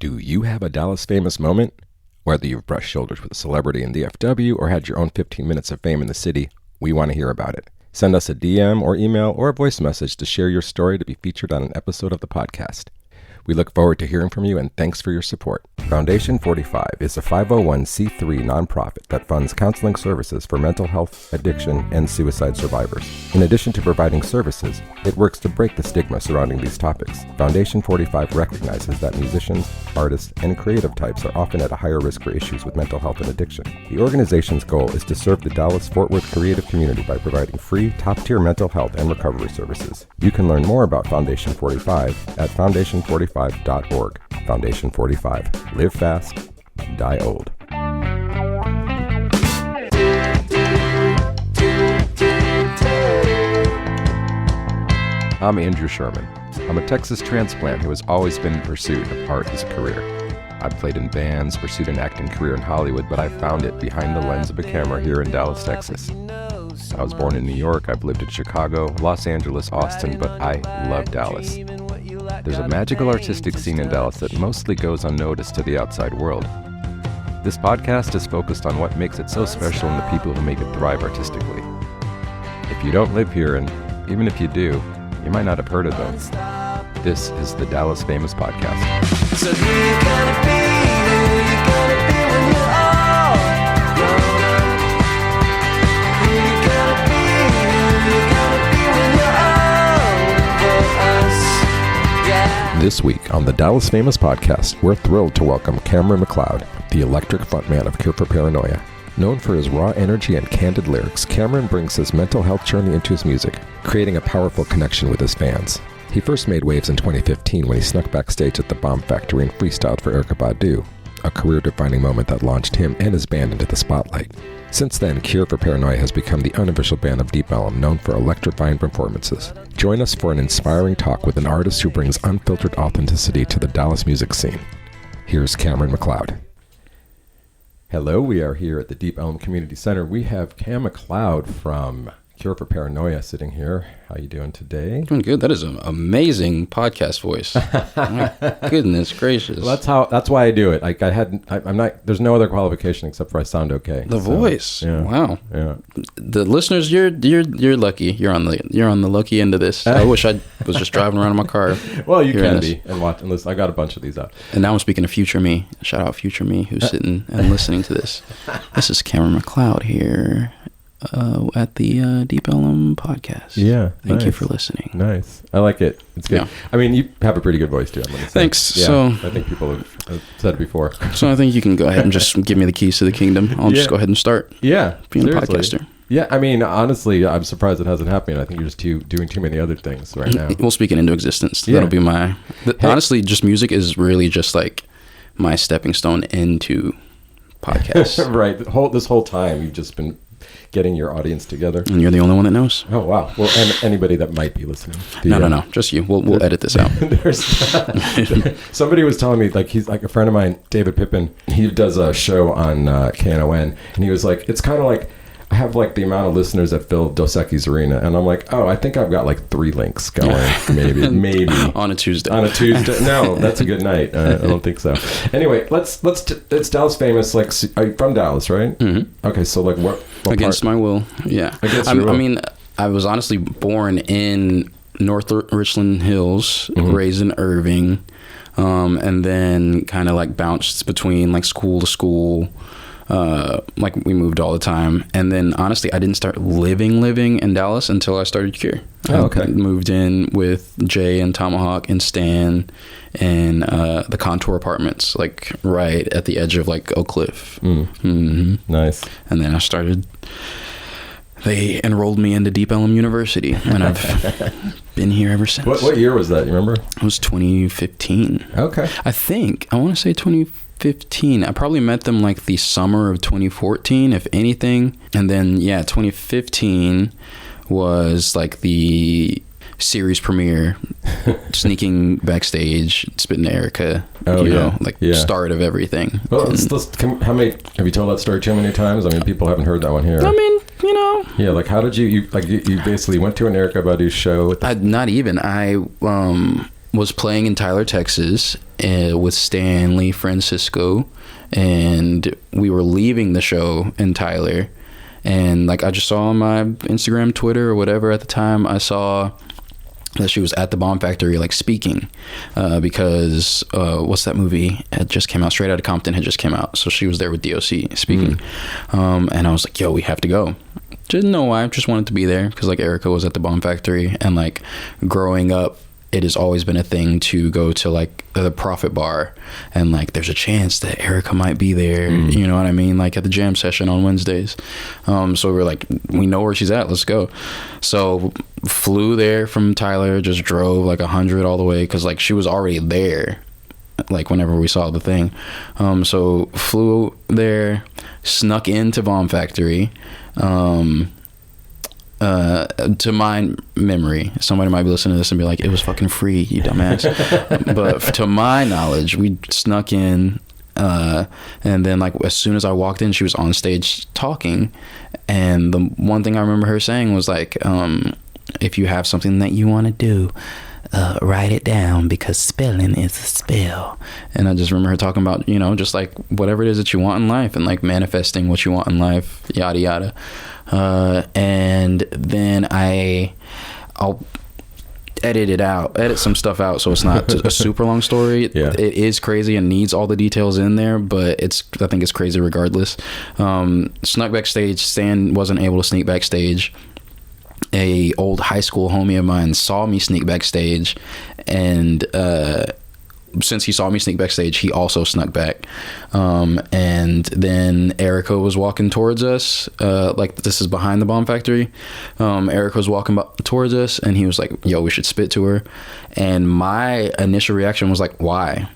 Do you have a Dallas famous moment? Whether you've brushed shoulders with a celebrity in DFW or had your own 15 minutes of fame in the city, we want to hear about it. Send us a DM or email or a voice message to share your story to be featured on an episode of the podcast. We look forward to hearing from you, and thanks for your support. Foundation 45 is a 501c3 nonprofit that funds counseling services for mental health, addiction, and suicide survivors. In addition to providing services, it works to break the stigma surrounding these topics. Foundation 45 recognizes that musicians, artists, and creative types are often at a higher risk for issues with mental health and addiction. The organization's goal is to serve the Dallas-Fort Worth creative community by providing free, top-tier mental health and recovery services. You can learn more about Foundation 45 at foundation45.org. Foundation 45. Live fast, die old. I'm Andrew Sherman. I'm a Texas transplant who has always been in pursuit of art as a career. I've played in bands, pursued an acting career in Hollywood, but I found it behind the lens of a camera here in Dallas, Texas. I was born in New York. I've lived in Chicago, Los Angeles, Austin, but I love Dallas. There's a magical artistic scene in Dallas that mostly goes unnoticed to the outside world. This podcast is focused on what makes it so special and the people who make it thrive artistically. If you don't live here, and even if you do, you might not have heard of them. This is the Dallas Famous Podcast. So who you gonna be? Who you gonna be when you're all grown up? Who you gonna be? Who you gonna be when you're all for us? Yeah. This week on the Dallas Famous Podcast, we're thrilled to welcome Cameron McCloud, the electric frontman of Cure for Paranoia. Known for his raw energy and candid lyrics, Cameron brings his mental health journey into his music, creating a powerful connection with his fans. He first made waves in 2015 when he snuck backstage at the Bomb Factory and freestyled for Erykah Badu, a career-defining moment that launched him and his band into the spotlight. Since then, Cure for Paranoia has become the unofficial band of Deep Ellum, known for electrifying performances. Join us for an inspiring talk with an artist who brings unfiltered authenticity to the Dallas music scene. Here's Cameron McCloud. Hello, we are here at the Deep Ellum Community Center. We have Cam McCloud from Cure for Paranoia sitting here. How you doing today? Doing good. That is an amazing podcast voice. My goodness gracious. Well, that's why I do it. Like I'm not. There's no other qualification except for I sound okay. The voice. Yeah. Wow. Yeah. The listeners, you're lucky. You're on the lucky end of this. I wish I was just driving around in my car. Well, you can be and watch and listen. I got a bunch of these out. And now I'm speaking to future me. Shout out future me who's sitting and listening to this. This is Cameron McCloud here. At the Deep Ellum podcast. Yeah. Thank you for listening. Nice. I like it. It's good. Yeah. I mean, you have a pretty good voice too. I'm gonna say. Thanks. Yeah, so I think people have said it before. So I think you can go ahead and just give me the keys to the kingdom. I'll just go ahead and start. Yeah. Being a podcaster. Yeah. I mean, honestly, I'm surprised it hasn't happened. I think you're just doing too many other things right now. We'll speak it into existence. Yeah. That'll be my... Honestly, just music is really just like my stepping stone into podcasts. Right. This whole time you've just been getting your audience together, and you're the only one that knows. Oh wow! Well, and anybody that might be listening. No, just you. We'll edit this out. Somebody was telling me, like, he's like a friend of mine, David Pippin. He does a show on KNON, and he was like, it's kind of like I have like the amount of listeners that fill Dos Equis Arena, and I'm like, oh, I think I've got like 3 links going, maybe on a Tuesday. No, that's a good night. I don't think so. Anyway, it's Dallas Famous. Like, are you from Dallas, right? Mm-hmm. Okay, so like what against part? My will? Yeah. Against your will. I mean, I was honestly born in North Richland Hills, raised in Irving, and then kind of like bounced between like school to school. Like we moved all the time, and then honestly I didn't start living in Dallas until I started Cure. I moved in with Jay and Tomahawk and Stan and the Contour Apartments, like right at the edge of like Oak Cliff. Nice. And then they enrolled me into Deep Ellum University, and I've been here ever since. What year was that, you remember? It was 2015. Okay. I want to say 2015. I probably met them like the summer of 2014, if anything. And then, 2015 was like the series premiere, sneaking backstage, spitting to Erykah. Start of everything. Well, how many have you told that story too many times? I mean, people haven't heard that one here. I mean, Yeah, like how did you basically went to an Erykah Badu show? Not even. was playing in Tyler, Texas, with Stanley Francisco, and we were leaving the show in Tyler, and like I just saw on my Instagram, Twitter, or whatever at the time, I saw that she was at the Bomb Factory, like speaking, because what's that movie? It just came out. Straight Outta Compton had just came out, so she was there with DOC speaking, and I was like, "Yo, we have to go." Didn't know why. Just wanted to be there because like Erykah was at the Bomb Factory, and like growing up, it has always been a thing to go to like the Profit Bar, and like there's a chance that Erykah might be there. You know what I mean? Like at the jam session on Wednesdays. So we were like, we know where she's at. Let's go. So flew there from Tyler. Just drove like 100 all the way because like she was already there. Like whenever we saw the thing. So flew there, snuck into Bomb Factory. To my memory, somebody might be listening to this and be like, it was fucking free, you dumbass. But to my knowledge, we snuck in, and then like as soon as I walked in, she was on stage talking, and the one thing I remember her saying was like, if you have something that you want to do, write it down because spelling is a spell. And I just remember her talking about, you know, just like whatever it is that you want in life and like manifesting what you want in life, yada yada. And then I'll edit some stuff out so it's not a super long story. It is crazy and needs all the details in there, but I think it's crazy regardless. Snuck backstage. Stan wasn't able to sneak backstage. A old high school homie of mine saw me sneak backstage, and since he saw me sneak backstage, he also snuck back. And then Erykah was walking towards us, like this is behind the Bomb Factory. Erykah was walking towards us, and he was like, yo, we should spit to her. And my initial reaction was like, why?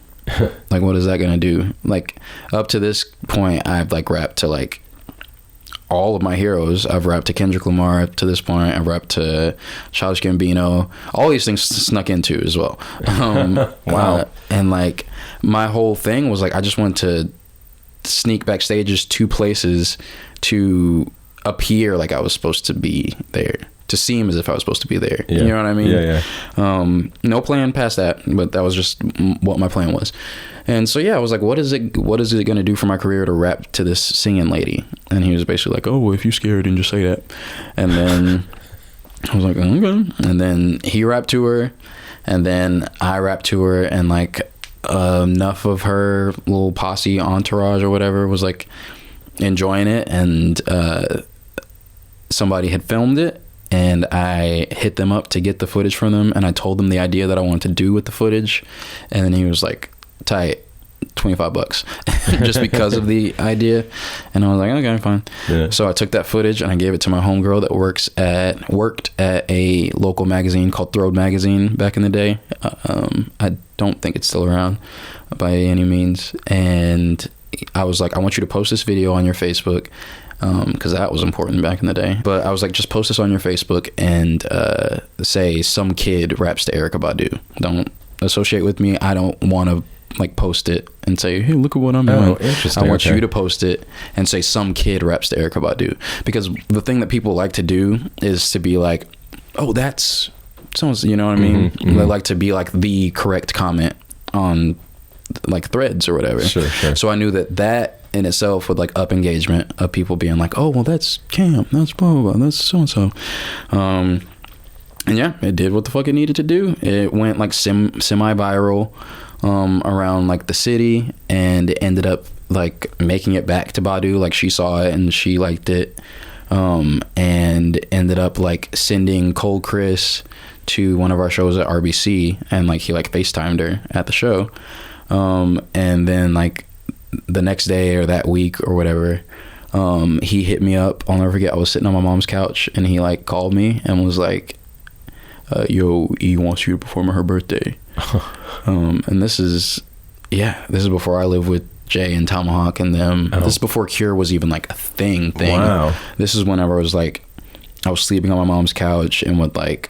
Like, what is that gonna do? Like, up to this point, I've like rapped to like all of my heroes. I've rapped to Kendrick Lamar to this point. I've rapped to Childish Gambino. All these things snuck into as well. Wow. And like my whole thing was like, I just wanted to sneak backstages to places to appear like I was supposed to be there, to seem as if I was supposed to be there. You know what I mean? No plan past that, but that was just what my plan was. And so, yeah, I was like, what is it going to do for my career to rap to this singing lady? And he was basically like, oh, well, if you're scared, then just say that. And then I was like, okay. And then he rapped to her, and then I rapped to her, and like enough of her little posse entourage or whatever was like enjoying it, and somebody had filmed it. And I hit them up to get the footage from them, and I told them the idea that I wanted to do with the footage, and then he was like, tight, $25 just because of the idea. And I was like, okay, fine. So I took that footage and I gave it to my homegirl that worked at a local magazine called Throwed Magazine back in the day. I don't think it's still around by any means. And I was like, I want you to post this video on your Facebook, because that was important back in the day. But I was like, just post this on your Facebook and say some kid raps to Erykah Badu. Don't associate with me. I don't want to like post it and say, hey, look at what I'm doing. Interesting. I want you to post it and say some kid raps to Erykah Badu, because the thing that people like to do is to be like, oh, that's someone's, you know what I mean? They like to be like the correct comment on like threads or whatever. Sure. So I knew that in itself would like up engagement of people being like, oh, well, that's Cam, that's blah blah blah, that's so and so. And yeah, it did what the fuck it needed to do. It went like semi-viral around like the city, and it ended up like making it back to Badu. Like she saw it and she liked it, and ended up like sending Cold Chris to one of our shows at RBC, and like he like FaceTimed her at the show. And then like the next day or that week or whatever, he hit me up. I'll never forget, I was sitting on my mom's couch and he like called me and was like, yo, E wants you to perform at her birthday. And this is before I lived with Jay and Tomahawk and them. This is before Cure was even like a thing. Wow. This is whenever I was like, I was sleeping on my mom's couch and would like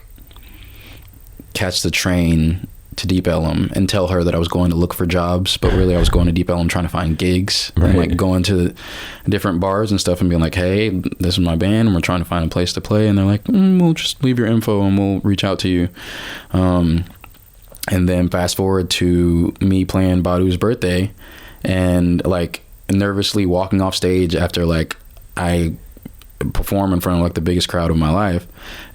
catch the train to Deep Ellum and tell her that I was going to look for jobs, but really I was going to Deep Ellum trying to find gigs. And like going to different bars and stuff and being like, hey, this is my band and we're trying to find a place to play. And they're like, we'll just leave your info and we'll reach out to you. And then fast forward to me playing Badu's birthday and like nervously walking off stage after like I perform in front of like the biggest crowd of my life,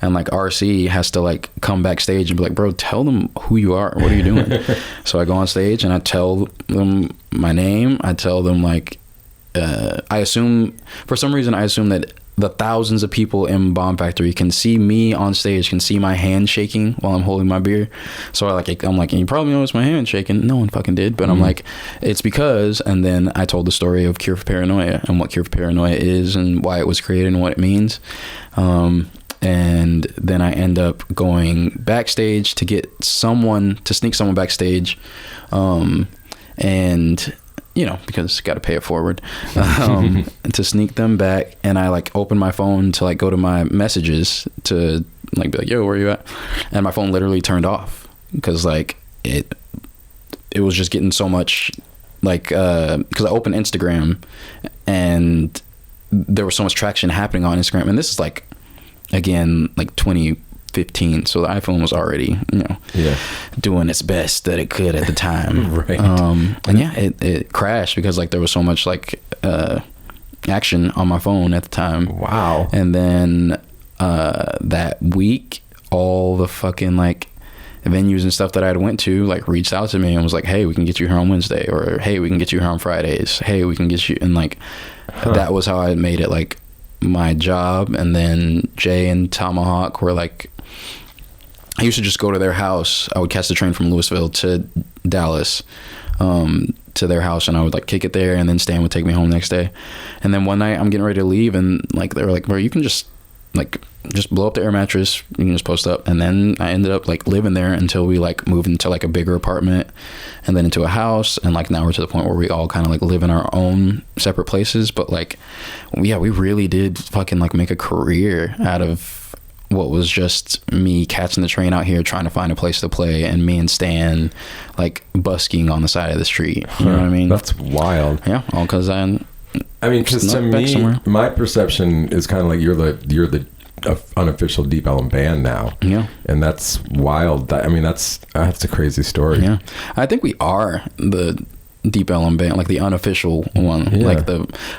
and like RC has to like come backstage and be like, bro, tell them who you are, what are you doing? So I go on stage and I tell them my name. I tell them like I assume, for some reason I assume that the thousands of people in Bomb Factory can see me on stage, can see my hand shaking while I'm holding my beer. So I'm like, you probably noticed my hand shaking. No one fucking did. But I'm like, it's because, and then I told the story of Cure for Paranoia and what Cure for Paranoia is and why it was created and what it means. And then I end up going backstage to get someone, to sneak someone backstage. And you know, because got to pay it forward, to sneak them back. And I like open my phone to like go to my messages to like be like, yo, where you at? And my phone literally turned off because like it was just getting so much like, because I opened Instagram and there was so much traction happening on Instagram. And this is like, again, like 2015, so the iPhone was already, you know, doing its best that it could at the time. Right. And yeah, it crashed because like there was so much like action on my phone at the time. Wow. And then that week, all the fucking like venues and stuff that I had went to like reached out to me and was like, hey, we can get you here on Wednesday, or hey, we can get you here on Fridays, hey, we can get you, and like that was how I made it like my job. And then Jay and Tomahawk were like, I used to just go to their house. I would catch the train from Louisville to Dallas, to their house, and I would like kick it there, and then Stan would take me home the next day. And then one night I'm getting ready to leave, and like they were like, bro, you can just blow up the air mattress, you can just post up. And then I ended up like living there until we like moved into like a bigger apartment, and then into a house, and like now we're to the point where we all kind of like live in our own separate places. But like, yeah, we really did fucking like make a career out of what was just me catching the train out here trying to find a place to play, and me and Stan like busking on the side of the street. You know what I mean? That's wild. Yeah, all because I mean, because to me, my perception is kind of like you're the unofficial Deep Ellum band now. Yeah, and that's wild. I mean, that's a crazy story. Yeah, I think we are the Deep Ellum band, like the unofficial one. Yeah. Like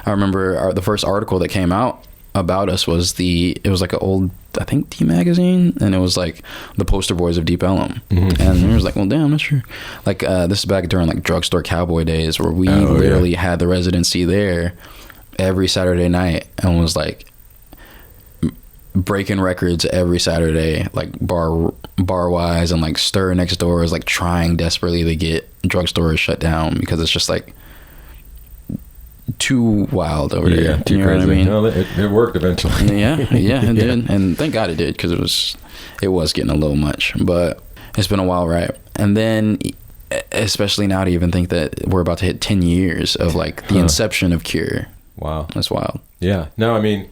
I remember the first article that came out about us was it was like an old, I think, D magazine, and it was like the poster boys of Deep Ellum. And it was like, well, damn, that's true. Like this is back during like Drugstore Cowboy days, where we literally had the residency there every Saturday night, and was like breaking records every Saturday, like bar wise, and like Stir next door is like trying desperately to get drugstores shut down because it's just like too wild over there. Too crazy. What I mean? No, it worked eventually. yeah, it did, and thank God it did, because it was getting a little much. But it's been a while, right? And then, especially now, to even think that we're about to hit 10 years of like the inception of Cure. Wow, that's wild. Yeah. No, I mean,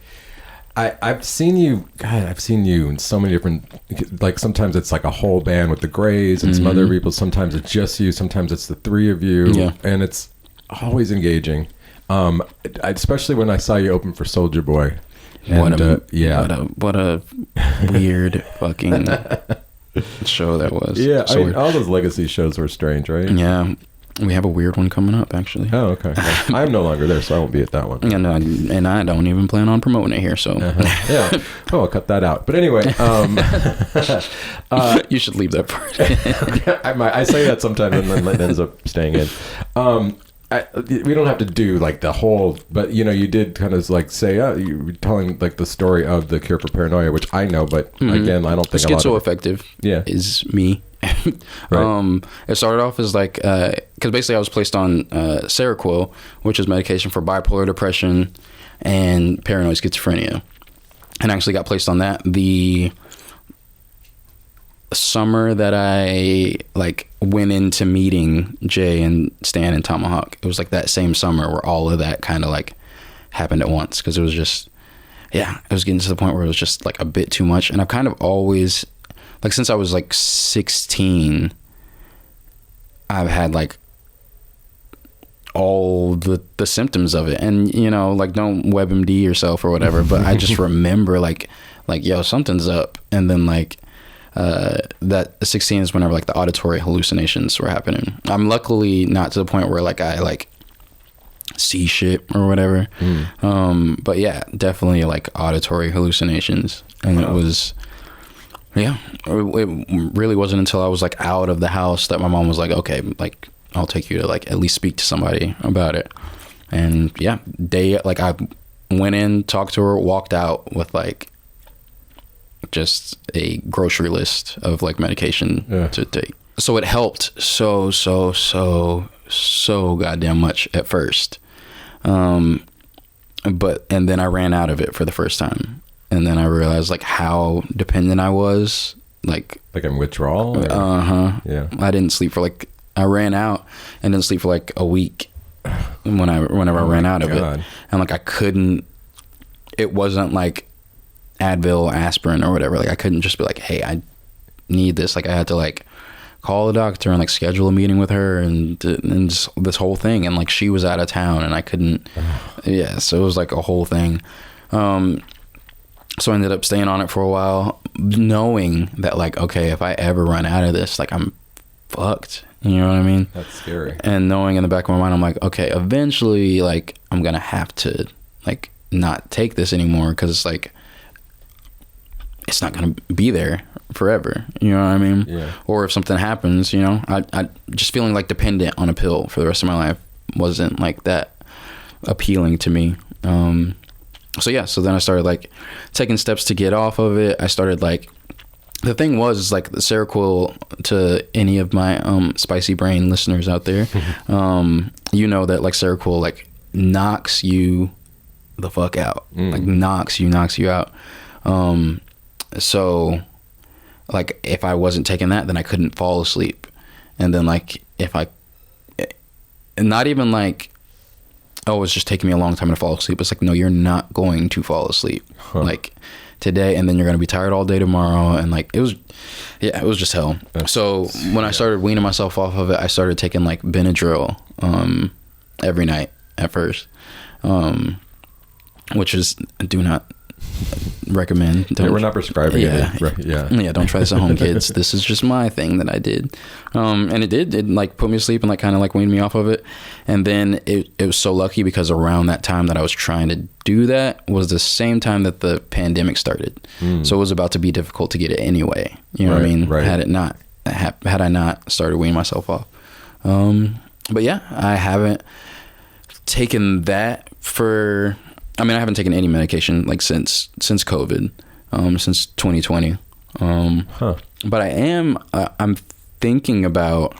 I've seen you. God, I've seen you in so many different. Like sometimes it's like a whole band with the Grays and some other people. Sometimes it's just you. Sometimes it's the three of you. Yeah. And it's always engaging. Especially when I saw you open for Soulja Boy. And, what a weird fucking show that was. Yeah, I mean, all those legacy shows were strange, right? Yeah, we have a weird one coming up, actually. Oh, okay. Well, I'm no longer there, so I won't be at that one. And I don't even plan on promoting it here, so. Yeah. Oh, I'll cut that out. But anyway, you should leave that part. I say that sometimes, and then it ends up staying in. We don't have to do like the whole, but you know, you did kind of like say, you were telling like the story of the Cure for Paranoia, which I know, but again, I don't think Schizoaffective is me. Right. It started off as like, because basically I was placed on Seroquel, which is medication for bipolar depression and paranoid schizophrenia, and I actually got placed on that the summer that I like went into meeting Jay and Stan and Tomahawk. It was like that same summer where all of that kind of like happened at once, because it was just, it was getting to the point where it was just like a bit too much. And I've kind of always, like since I was like 16, I've had like all the symptoms of it. And you know, like, don't WebMD yourself or whatever, but I just remember like yo, something's up. And then like that 16 is whenever like the auditory hallucinations were happening. I'm luckily not to the point where like I like see shit or whatever. But yeah, definitely like auditory hallucinations. And it was, yeah, it really wasn't until I was like out of the house that my mom was like, okay, like I'll take you to like at least speak to somebody about it. And yeah, like I went in, talked to her, walked out with like just a grocery list of like medication to take. So it helped so goddamn much at first. And then I ran out of it for the first time. And then I realized like how dependent I was. Like in withdrawal? Or? Yeah. I didn't sleep for like, I ran out and didn't sleep for like a week whenever I ran out of it. And like I couldn't, it wasn't like Advil, aspirin or whatever. Like I couldn't just be like, hey, I need this. Like I had to like call the doctor and like schedule a meeting with her and just this whole thing. And like she was out of town and I couldn't. Yeah, so it was like a whole thing. So I ended up staying on it for a while, knowing that like, okay, if I ever run out of this, like I'm fucked. You know what I mean? That's scary. And knowing in the back of my mind, I'm like, okay, eventually like I'm gonna have to like not take this anymore because it's like it's not gonna be there forever. You know what I mean? Yeah. Or if something happens, you know, I just feeling like dependent on a pill for the rest of my life wasn't like that appealing to me. So then I started like taking steps to get off of it. I started like, the thing was like the Seroquel, to any of my spicy brain listeners out there, you know that like Seroquel like knocks you the fuck out, like knocks you out. So like if I wasn't taking that, then I couldn't fall asleep. And then like if I, not even like, oh, it's just taking me a long time to fall asleep. It's like, no, you're not going to fall asleep like today, and then you're going to be tired all day tomorrow. And like, it was just hell. So when I started weaning myself off of it, I started taking like Benadryl every night at first, which is, do not recommend. We're not prescribing it. Yeah, don't try this at home, kids. This is just my thing that I did. And it like put me to sleep and like kind of like weaned me off of it. And then it was so lucky because around that time that I was trying to do that was the same time that the pandemic started. So it was about to be difficult to get it anyway. You know what I mean? Right. Had I not started weaning myself off. But yeah, I haven't taken that for, I mean, I haven't taken any medication like since COVID, since 2020. But I'm thinking about,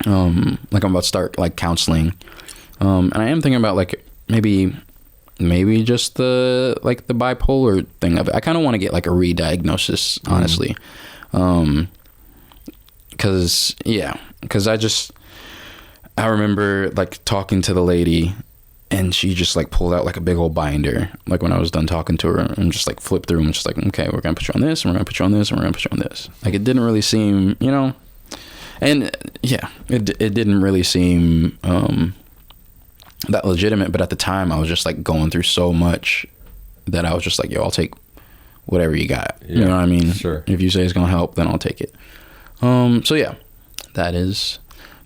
like I'm about to start like counseling. And I am thinking about like maybe just the bipolar thing of it. I kind of want to get like a re-diagnosis, honestly. Cause I remember like talking to the lady, and she just like pulled out like a big old binder, like when I was done talking to her, and just like flipped through and just like, okay, we're going to put you on this, and we're going to put you on this, and we're going to put you on this. Like it didn't really seem, you know, and yeah, it didn't really seem that legitimate. But at the time I was just like going through so much that I was just like, yo, I'll take whatever you got. Yeah, you know what I mean? Sure. If you say it's going to help, then I'll take it. So yeah, that is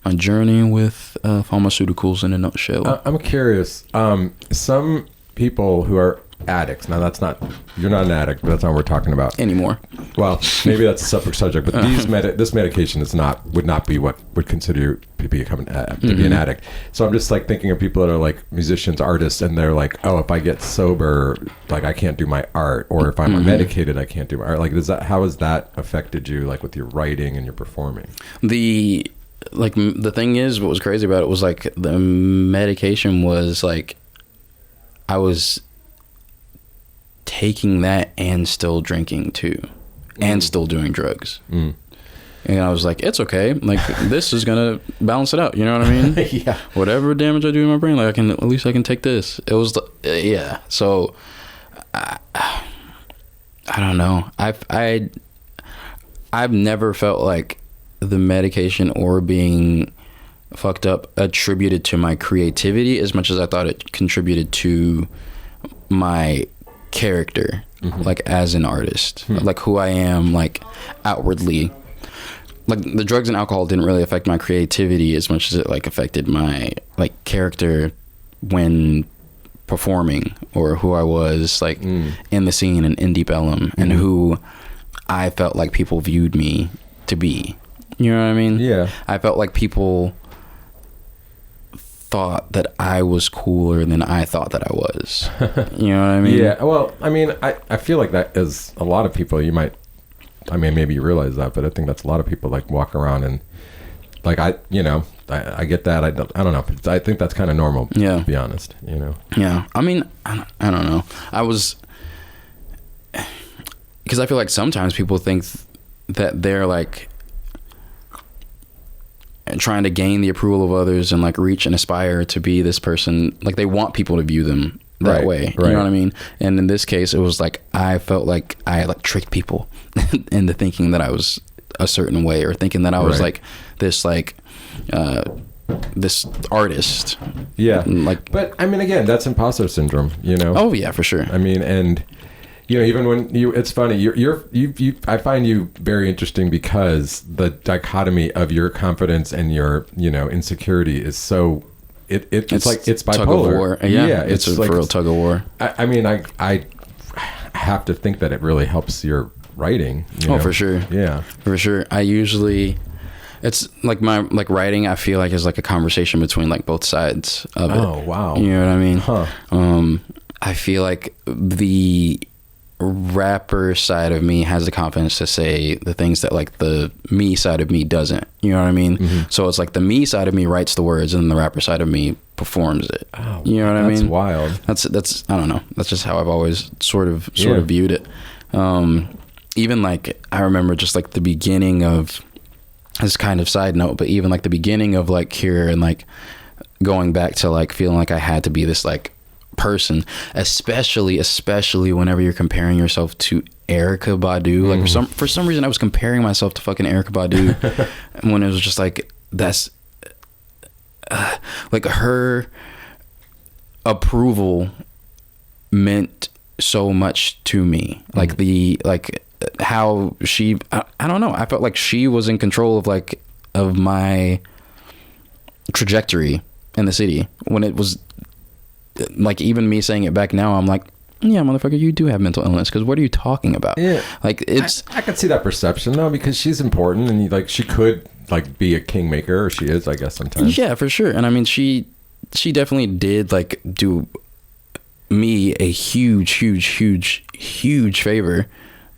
my journey with pharmaceuticals in a nutshell. I'm curious. Some people who are addicts. Now, you're not an addict, but that's not what we're talking about Anymore. Well, maybe that's a separate subject. But this medication would not be what would consider you to be an addict. So I'm just like thinking of people that are like musicians, artists, and they're like, oh, if I get sober, like I can't do my art, or if I'm medicated, I can't do my art. Like, how has that affected you, like with your writing and your performing? The thing is, what was crazy about it was like the medication was like, I was taking that and still drinking too, and still doing drugs. And I was like, it's okay. Like this is gonna balance it out. You know what I mean? Yeah. Whatever damage I do in my brain, like at least I can take this. It was, yeah. So I don't know. I've never felt like the medication or being fucked up attributed to my creativity as much as I thought it contributed to my character, like as an artist, like who I am, like outwardly. Like the drugs and alcohol didn't really affect my creativity as much as it like affected my like character when performing, or who I was like in the scene and in Deep Ellum, and who I felt like people viewed me to be. You know what I mean? Yeah. I felt like people thought that I was cooler than I thought that I was. You know what I mean? Yeah. Well, I mean, I feel like that is a lot of people. You might, I mean, maybe you realize that, but I think that's a lot of people like walk around and like I get that. I don't know. I think that's kind of normal. Yeah. To be honest, you know. Yeah. I mean, I don't know. Because I feel like sometimes people think that they're like trying to gain the approval of others and like reach and aspire to be this person. Like they want people to view them that way. You know what I mean? And in this case, it was like I felt like I like tricked people into thinking that I was a certain way, or thinking that I was like this this artist. Yeah. Like, but I mean, again, that's imposter syndrome, you know? Oh yeah, for sure. I mean, and you know, even when it's funny, you I find you very interesting because the dichotomy of your confidence and your, you know, insecurity is so, it's like, it's bipolar. Tug of war. Yeah. It's like, for real tug of war. I mean, I have to think that it really helps your writing. You know? For sure. Yeah. For sure. I usually, it's like my like writing, I feel like is like a conversation between like both sides of it. Oh, wow. You know what I mean? Huh. I feel like the rapper side of me has the confidence to say the things that like the me side of me doesn't. You know what I mean? So it's like the me side of me writes the words and the rapper side of me performs it. Oh, you know what I mean? That's wild. That's I don't know. That's just how I've always sort of viewed it. Even like I remember just like the beginning of this kind of side note, but even like the beginning of like Cure and like going back to like feeling like I had to be this like person, especially whenever you're comparing yourself to Erykah Badu. Like for some reason I was comparing myself to fucking Erykah Badu when it was just like that's like her approval meant so much to me. Like the like how she I don't know, I felt like she was in control of like of my trajectory in the city, when it was like, even me saying it back now, I'm like, yeah, motherfucker, you do have mental illness, because what are you talking about? Yeah, like it's I can see that perception though, because she's important and like she could like be a kingmaker, or she is, I guess, sometimes. Yeah, for sure. And I mean, she definitely did like do me a huge favor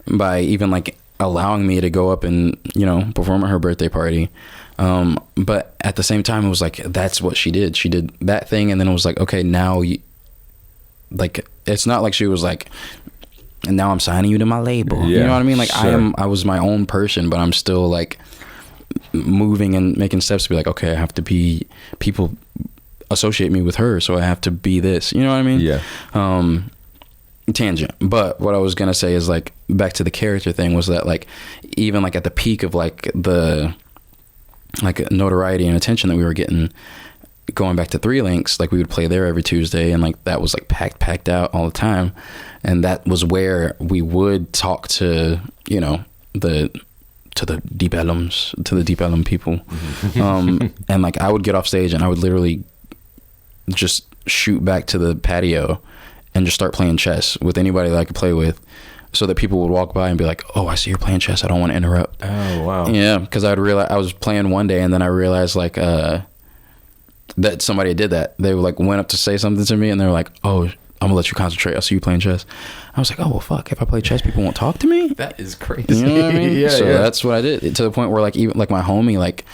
by even like allowing me to go up and, you know, perform at her birthday party. But at the same time, it was like, that's what she did. She did that thing. And then it was like, okay, now like, it's not like she was like, and now I'm signing you to my label. Yeah, you know what I mean? Like sure. I was my own person, but I'm still like moving and making steps to be like, okay, I have to be, people associate me with her, so I have to be this, you know what I mean? Yeah. Tangent. But what I was gonna say is like, back to the character thing, was that like, even like at the peak of like the like notoriety and attention that we were getting, going back to Three Links, like we would play there every Tuesday, and like that was like packed out all the time, and that was where we would talk to, you know, the Deep Ellum people. And like I would get off stage and I would literally just shoot back to the patio and just start playing chess with anybody that I could play with, so that people would walk by and be like, oh, I see you're playing chess, I don't want to interrupt. Oh, wow. Yeah, because I would realize I was playing one day, and then I realized like that somebody did that. They like went up to say something to me, and they were like, oh, I'm gonna let you concentrate, I see you playing chess. I was like, oh well, fuck, if I play chess people won't talk to me? That is crazy. You know what I mean? So that's what I did, to the point where like even like my homie like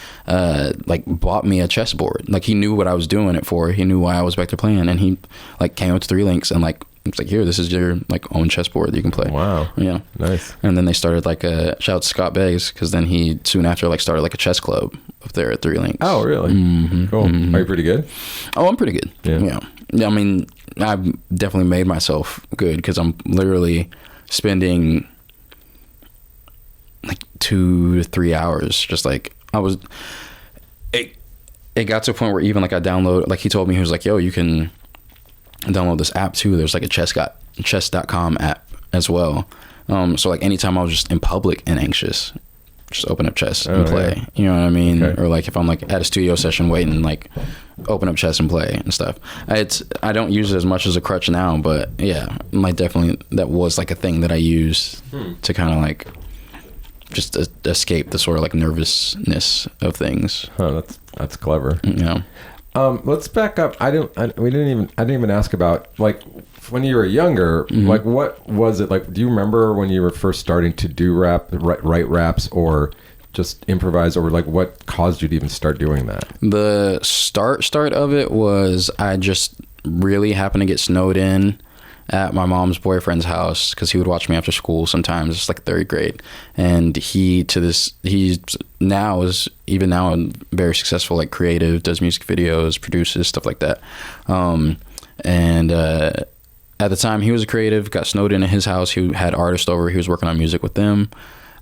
bought me a chessboard. Like he knew what I was doing it for, he knew why I was back there playing, and he like came up to Three Links and like it's like, here, this is your like own chessboard that you can play. Wow. Yeah. Nice. And then they started like shout out to Scott Beggs, because then he soon after like started like a chess club up there at Three Links. Oh really? Cool. Are you pretty good? Oh, I'm pretty good. Yeah. I mean, I've definitely made myself good, because I'm literally spending like 2 to 3 hours just like it got to a point where even like I download, like he told me, he was like, yo, you can download this app too, there's like a chess chess.com app as well. So like anytime I was just in public and anxious, just open up chess and play. Yeah. You know what I mean? Okay. Or like if I'm like at a studio session waiting, like open up chess and play and stuff. I don't use it as much as a crutch now, but yeah, like definitely that was like a thing that I used to kind of like just escape the sort of like nervousness of things. That's clever. Yeah. Let's back up. I didn't even ask about like when you were younger, like what was it like? Do you remember when you were first starting to do write raps or just improvise, or like what caused you to even start doing that? The start of it was I just really happened to get snowed in at my mom's boyfriend's house because he would watch me after school sometimes. It's like third grade, and he's now a very successful like creative, does music videos, produces stuff like that. At the time he was a creative, got snowed in at his house. He had artists over, he was working on music with them.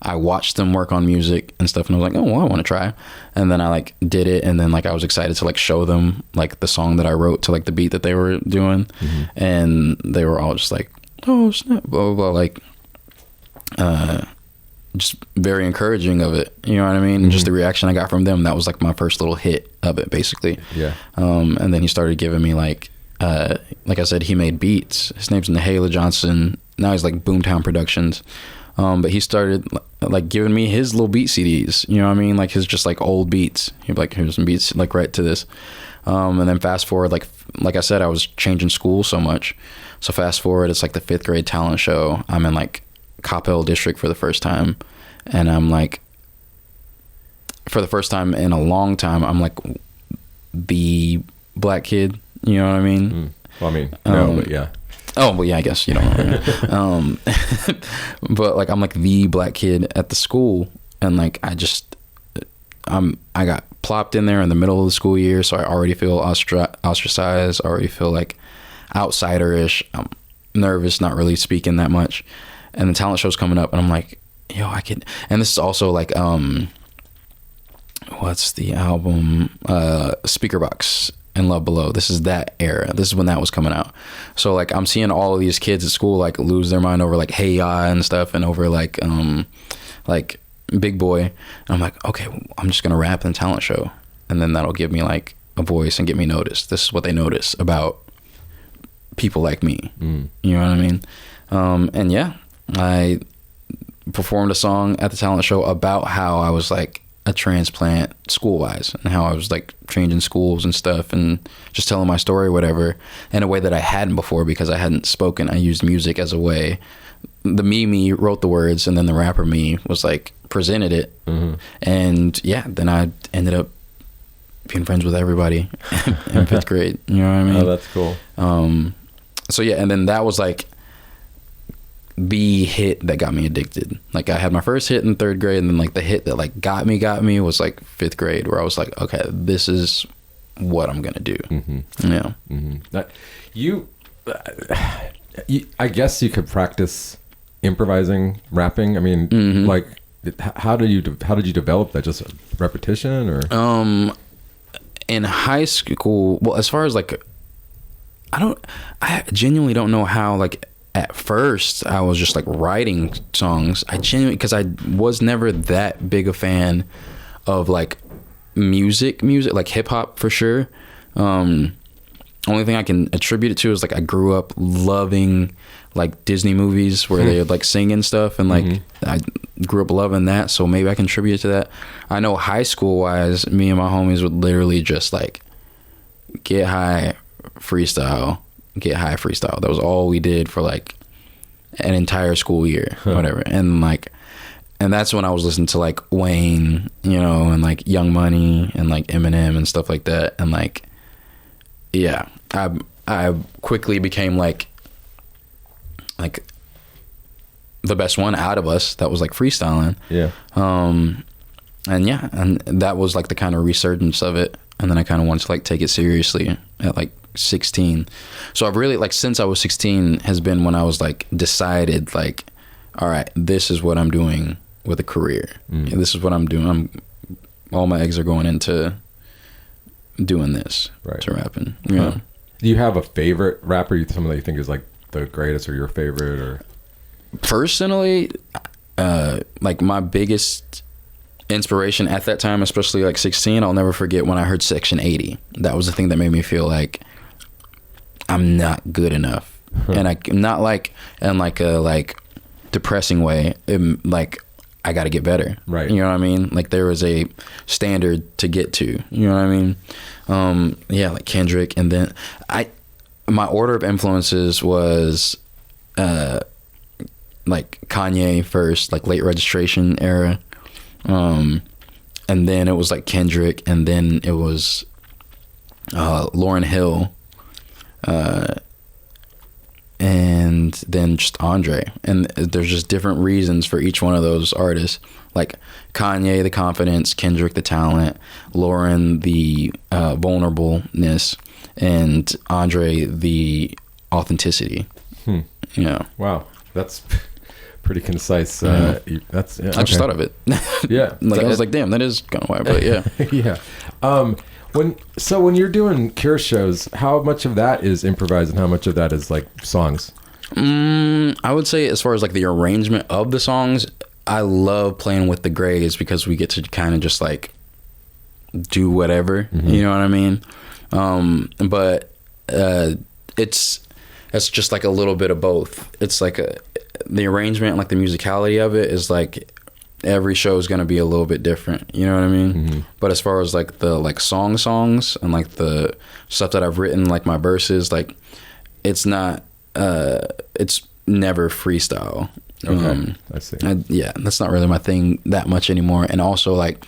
I watched them work on music and stuff, and I was like, oh, well, I want to try. And then I like did it, and then like I was excited to like show them like the song that I wrote to like the beat that they were doing, and they were all just like, oh snap, blah blah blah, like just very encouraging of it, you know what I mean? And just the reaction I got from them, that was like my first little hit of it, basically. Yeah. And then he started giving me like I said, he made beats. His name's Nahala Johnson. Now he's like Boomtown Productions. But he started like giving me his little beat CDs, you know what I mean? Like his just like old beats. He'd be like, here's some beats, like right to this. And then fast forward, like I said, I was changing school so much. So fast forward, it's like the 5th grade talent show. I'm in like Coppell District for the first time. And I'm like, for the first time in a long time, I'm like the black kid, you know what I mean? Well, I mean, no, but yeah. Oh, well, yeah, I guess you don't know. But like I'm like the black kid at the school, and like I got plopped in there in the middle of the school year, so I already feel ostracized, already feel like outsider-ish. I'm nervous, not really speaking that much, and the talent show's coming up, and I'm like, yo, I could. And this is also like what's the album? Speaker Box and Love Below. This is that era. This is when that was coming out. So like I'm seeing all of these kids at school like lose their mind over like Hey Ya and stuff, and over like Big Boy. And I'm like, okay, I'm just gonna rap in the talent show, and then that'll give me like a voice and get me noticed. This is what they notice about people like me. You know what I mean? And yeah, I performed a song at the talent show about how I was like a transplant school-wise, and how I was like changing schools and stuff, and just telling my story, whatever, in a way that I hadn't before because I hadn't spoken. I used music as a way. The me wrote the words, and then the rapper me was like presented it. And yeah, then I ended up being friends with everybody in 5th grade. You know what I mean? Oh, that's cool. So yeah, and then that was like the hit that got me addicted. Like I had my first hit in 3rd grade, and then like the hit that like got me was like 5th grade, where I was like, okay, this is what I'm gonna do. Yeah. You I guess you could practice improvising rapping. I mean, like how did you develop that? Just repetition, or in high school? Well, as far as like I genuinely don't know how. Like at first I was just like writing songs. Because I was never that big a fan of like music, like hip hop for sure. Only thing I can attribute it to is like I grew up loving like Disney movies where they would like sing and stuff, and like I grew up loving that, so maybe I contributed to that. I know high school wise, me and my homies would literally just like get high, freestyle. That was all we did for like an entire school year, whatever. And that's when I was listening to like Wayne, you know, and like Young Money and like Eminem and stuff like that. And like, yeah, I quickly became like the best one out of us that was like freestyling. Yeah. And yeah, and that was like the kind of resurgence of it. And then I kind of wanted to like take it seriously at like 16. So I've really like since I was 16 has been when I was like decided like, all right, this is what I'm doing with a career. This is what I'm doing. All my eggs are going into doing this, to rapping. Yeah. Do you have a favorite rapper? Somebody you think is like the greatest or your favorite? Or personally, like my biggest inspiration at that time, especially like 16, I'll never forget when I heard Section 80. That was the thing that made me feel like I'm not good enough. And I not like in like a like depressing way, like I got to get better, right? You know what I mean? Like there was a standard to get to, you know what I mean? Yeah, like Kendrick. And then my order of influences was like Kanye first, like late registration era, and then it was like Kendrick, and then it was Lauryn Hill, and then just Andre. And there's just different reasons for each one of those artists. Like Kanye, the confidence; Kendrick, the talent; Lauryn, the vulnerableness; and Andre, the authenticity. Yeah. Wow, that's pretty concise. That's I just thought of it. Yeah. Like I was like, damn, that is kind of why. But yeah. Yeah. When you're doing Cure shows, how much of that is improvised and how much of that is like songs? I would say as far as like the arrangement of the songs, I love playing with the grays because we get to kind of just like do whatever, you know what I mean? But it's just like a little bit of both. It's like the arrangement, like the musicality of it is like every show is going to be a little bit different, you know what I mean? But as far as like the like songs and like the stuff that I've written, like my verses, like it's not it's never freestyle. Okay. I see. Yeah, that's not really my thing that much anymore. And also like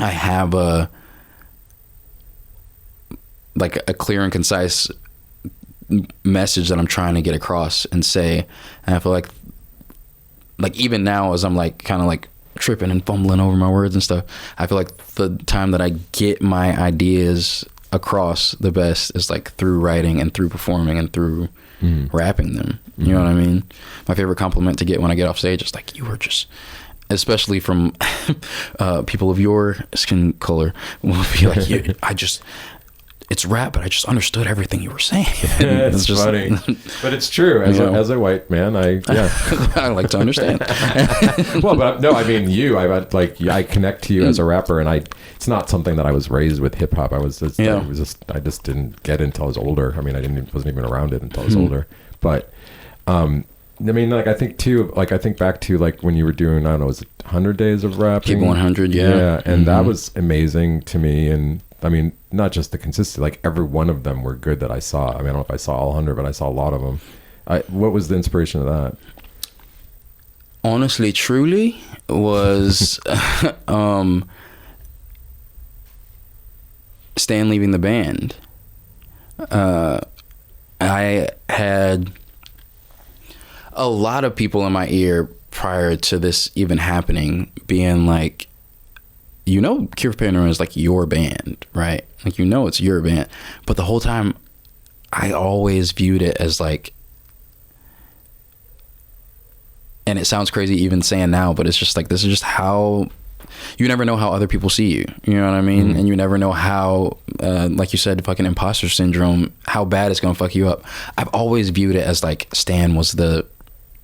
I have a clear and concise message that I'm trying to get across and say. And I feel like even now as I'm like kind of like tripping and fumbling over my words and stuff, I feel like the time that I get my ideas across the best is like through writing and through performing and through rapping them. You know what I mean? My favorite compliment to get when I get off stage is like, you were just, especially from people of your skin color, will be like, it's rap, but I just understood everything you were saying. It's just funny, but it's true. As a white man, I like to understand. Well, but no, I mean I connect to you as a rapper, and it's not something that I was raised with hip hop. I just didn't get it until I was older. I mean, wasn't even around it until I was older. But I mean, like I think back to like when you were doing, I don't know, was it 100 Days of Rapping? Keep 100, yeah, and that was amazing to me. And I mean, not just the consistency, like every one of them were good that I saw. I mean, I don't know if I saw all 100, but I saw a lot of them. What was the inspiration of that? Honestly, truly was Stan leaving the band. I had a lot of people in my ear prior to this even happening being like, you know, Cure for Paranoia is like your band, right? Like, you know, it's your band. But the whole time I always viewed it as like, and it sounds crazy even saying now, but it's just like, this is just how, you never know how other people see you. You know what I mean? And you never know how, like you said, fucking imposter syndrome, how bad it's going to fuck you up. I've always viewed it as like Stan was the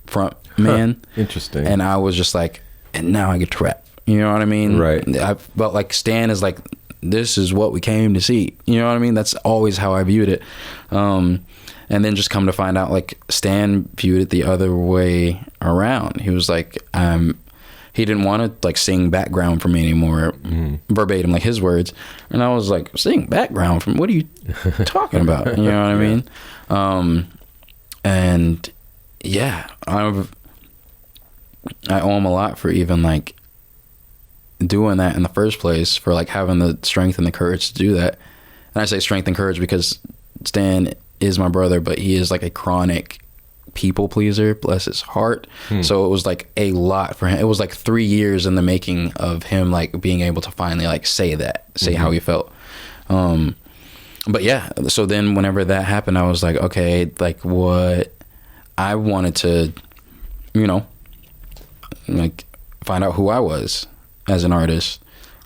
front man. Interesting. And I was just like, and now I get to rap. You know what I mean? Right. I felt like Stan is like, this is what we came to see. You know what I mean? That's always how I viewed it. And then just come to find out, like, Stan viewed it the other way around. He was like, he didn't want to like sing background for me anymore, verbatim, like his words. And I was like, sing background from, what are you talking about? You know what I mean? And yeah, I owe him a lot for even like doing that in the first place, for like having the strength and the courage to do that. And I say strength and courage because Stan is my brother, but he is like a chronic people pleaser, bless his heart. So it was like a lot for him. It was like 3 years in the making of him like being able to finally like say how he felt. But yeah, so then whenever that happened, I was like, okay, like what I wanted to, you know, like find out who I was as an artist.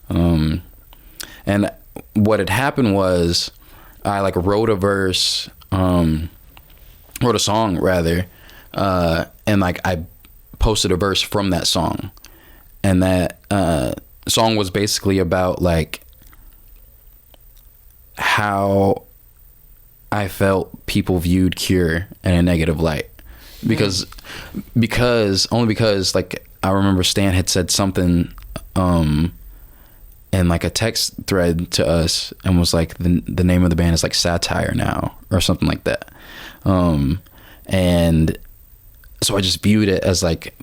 And what had happened was I like wrote a verse wrote a song rather, and like I posted a verse from that song, and that song was basically about like how I felt people viewed Cure in a negative light, because like I remember Stan had said something in like a text thread to us, and was like the name of the band is like Satire now or something like that, and so I just viewed it as like,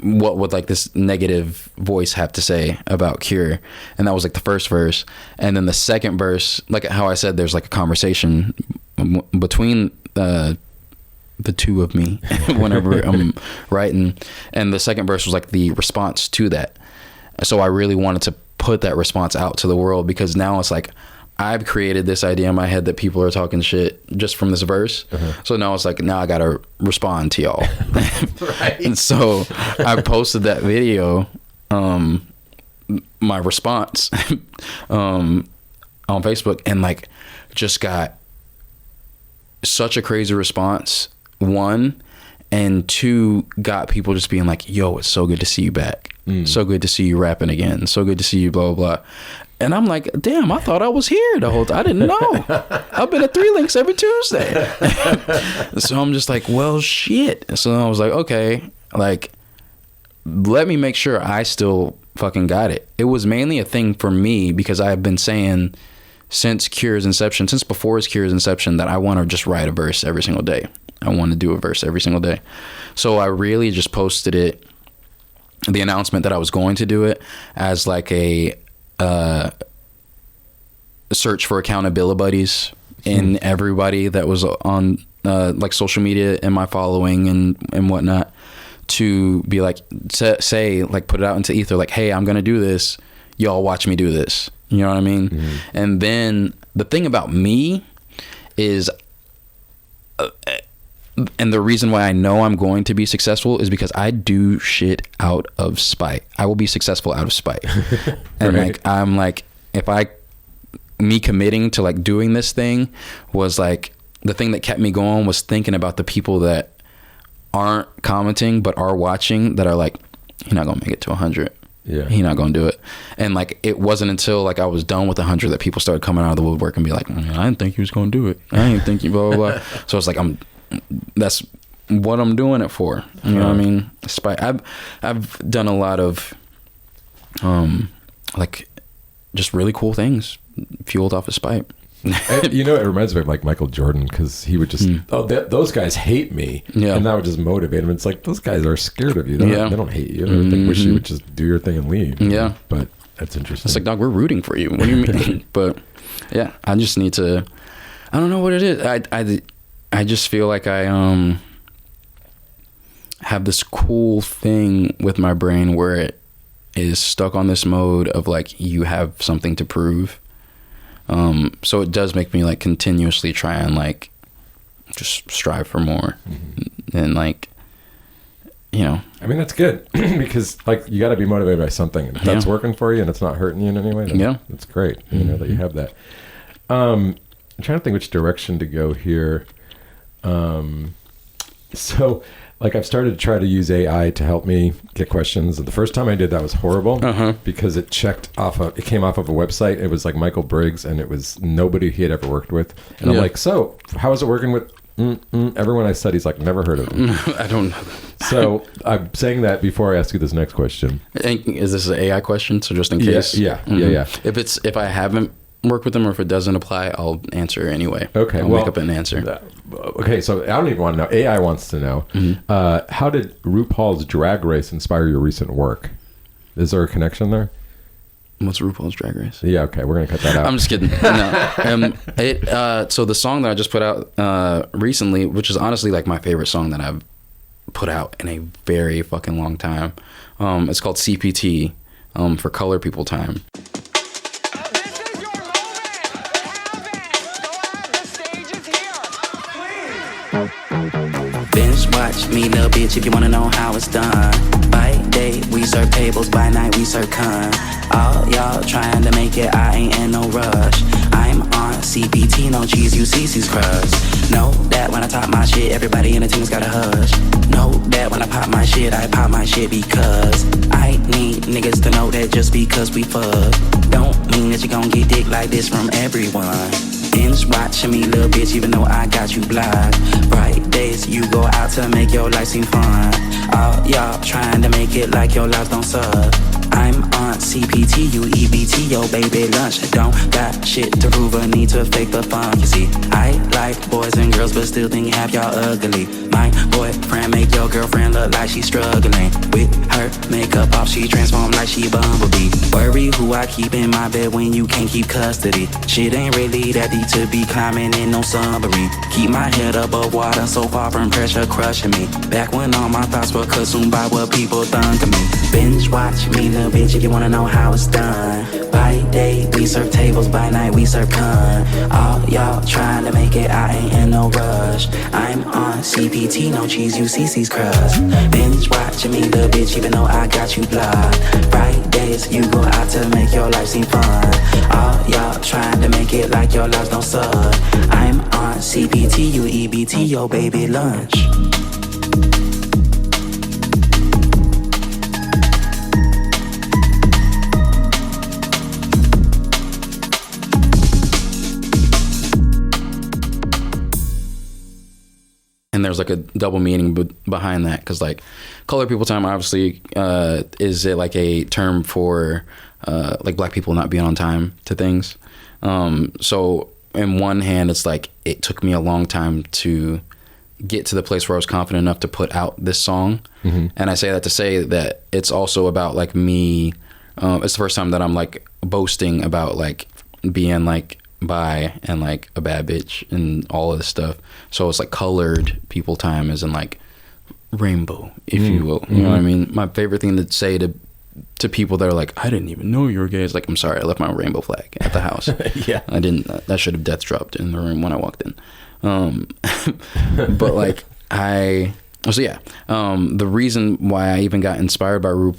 what would like this negative voice have to say about Cure? And that was like the first verse. And then the second verse, like how I said, there's like a conversation between the two of me whenever I'm writing. And the second verse was like the response to that. So I really wanted to put that response out to the world, because now it's like, I've created this idea in my head that people are talking shit just from this verse. So now it's like, now I gotta respond to y'all. Right. And so I posted that video, my response, on Facebook, and like just got such a crazy response. One, and two, got people just being like, yo, it's so good to see you back. So good to see you rapping again. So good to see you, blah, blah, blah. And I'm like, damn, I thought I was here the whole time. I didn't know. I've been at 3 Links every Tuesday. So I'm just like, well, shit. So I was like, okay, like, let me make sure I still fucking got it. It was mainly a thing for me because I have been saying since Cure's inception, since before Cure's inception, that I want to just write a verse every single day. I want to do a verse every single day. So I really just posted it, the announcement that I was going to do it, as like a search for accountability buddies in everybody that was on like social media and my following and whatnot, to be like, say like, put it out into ether, like, hey, I'm gonna do this, y'all watch me do this, you know what I mean? And then the thing about me is and the reason why I know I'm going to be successful is because I do shit out of spite. I will be successful out of spite. And right. like, I'm like, me committing to like doing this thing was like, the thing that kept me going was thinking about the people that aren't commenting but are watching, that are like, he's not gonna make it to 100. Yeah, he's not gonna do it. And like, it wasn't until like I was done with 100 that people started coming out of the woodwork and be like, I didn't think he was gonna do it. I didn't think you blah blah blah. So it's like, that's what I'm doing it for. You know what I mean? I've done a lot of like just really cool things fueled off of spite. You know, it reminds me of like Michael Jordan, because he would just those guys hate me, and that would just motivate him. It's like, those guys are scared of you. They don't hate you. They wish you would just do your thing and leave. Yeah, but that's interesting. It's like, dog, we're rooting for you. What do you mean? But yeah, I just need to. I don't know what it is. I just feel like I have this cool thing with my brain where it is stuck on this mode of like, you have something to prove. So it does make me like continuously try and like just strive for more. And like, you know, I mean, that's good because like, you got to be motivated by something. If that's working for you and it's not hurting you in any way, then that's great. You know, that you have that. I'm trying to think which direction to go here. So like, I've started to try to use AI to help me get questions. The first time I did that was horrible because it it came off of a website. It was like Michael Briggs, and it was nobody he had ever worked with. And I'm like, so how is it working with everyone I study? He's like, never heard of him. I don't know. So I'm saying that before I ask you this next question. Is this an AI question? So just in case? Yeah. If I haven't worked with them, or if it doesn't apply, I'll answer anyway. Okay. I'll make up an answer. Okay, so I don't even want to know. AI wants to know. How did RuPaul's Drag Race inspire your recent work? Is there a connection there? What's RuPaul's Drag Race? Yeah, okay, we're gonna cut that out. I'm just kidding. No. So the song that I just put out recently, which is honestly like my favorite song that I've put out in a very fucking long time, it's called CPT, for Color People Time. Binge watch me, little bitch, if you wanna know how it's done. By day, we serve tables, by night, we serve con. All y'all trying to make it, I ain't in no rush. I'm on CPT, no cheese, UCC's crust. Know that when I talk my shit, everybody in the team's gotta hush. Know that when I pop my shit because I need niggas to know that just because we fuck don't mean that you gon' get dick like this from everyone. Binge watching me, little bitch, even though I got you blocked. Bright days, you go out to make your life seem fun. All y'all trying to make it like your lives don't suck. I'm on CPT, you EBT, yo baby lunch. Don't got shit to prove or need to fake the fun. You see, I like boys and girls, but still think half y'all ugly. My boyfriend make your girlfriend look like she's struggling. With her makeup off, she transform like she Bumblebee. Worry who I keep in my bed when you can't keep custody. Shit ain't really that deep to be climbing in no submarine. Keep my head above water, so far from pressure crushing me. Back when all my thoughts were consumed by what people think of me. Binge watch me, little bitch, if you wanna know how it's done. By day, we serve tables, by night, we serve con. All y'all trying to make it, I ain't in no rush. I'm on CPT, no cheese, UCC's crust. Binge watching me, little bitch, even though I got you blocked. Fridays, you go out to make your life seem fun. All y'all trying to make it like your lives don't suck. I'm on CPT, you EBT, yo baby lunch. And there's like a double meaning behind that, because like colored people time obviously is it like a term for like black people not being on time to things. So in one hand, it's like it took me a long time to get to the place where I was confident enough to put out this song. Mm-hmm. And I say that to say that it's also about like me. It's the first time that I'm like boasting about like being like bi and like a bad bitch and all of this stuff. So it's like colored people time as in like rainbow, if you will. You know what I mean? My favorite thing to say to people that are like, I didn't even know you were gay. It's like, I'm sorry, I left my rainbow flag at the house. Yeah. I didn't, that should have death dropped in the room when I walked in. But like the reason why I even got inspired by Roop,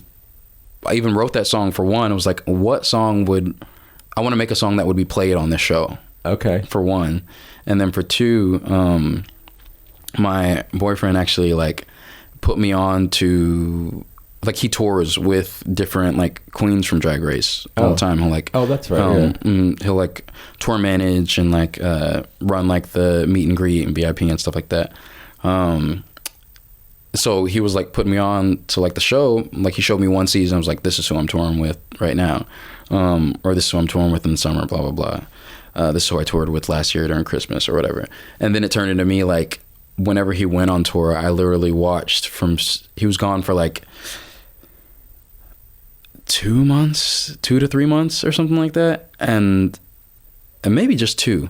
I even wrote that song for one. It was like, what song I want to make a song that would be played on this show. Okay. For one. And then for two, my boyfriend actually like put me on to, like, he tours with different like queens from Drag Race all the time. He'll like, that's right. He'll like tour manage and like run like the meet and greet and VIP and stuff like that. So he was like putting me on to like the show. Like he showed me one season. I was like, this is who I'm touring with right now. Or this is who I'm touring with in the summer, blah, blah, blah. This is who I toured with last year during Christmas or whatever. And then it turned into me like, whenever he went on tour, I literally watched he was gone for like 2 to 3 months or something like that. And maybe just 2.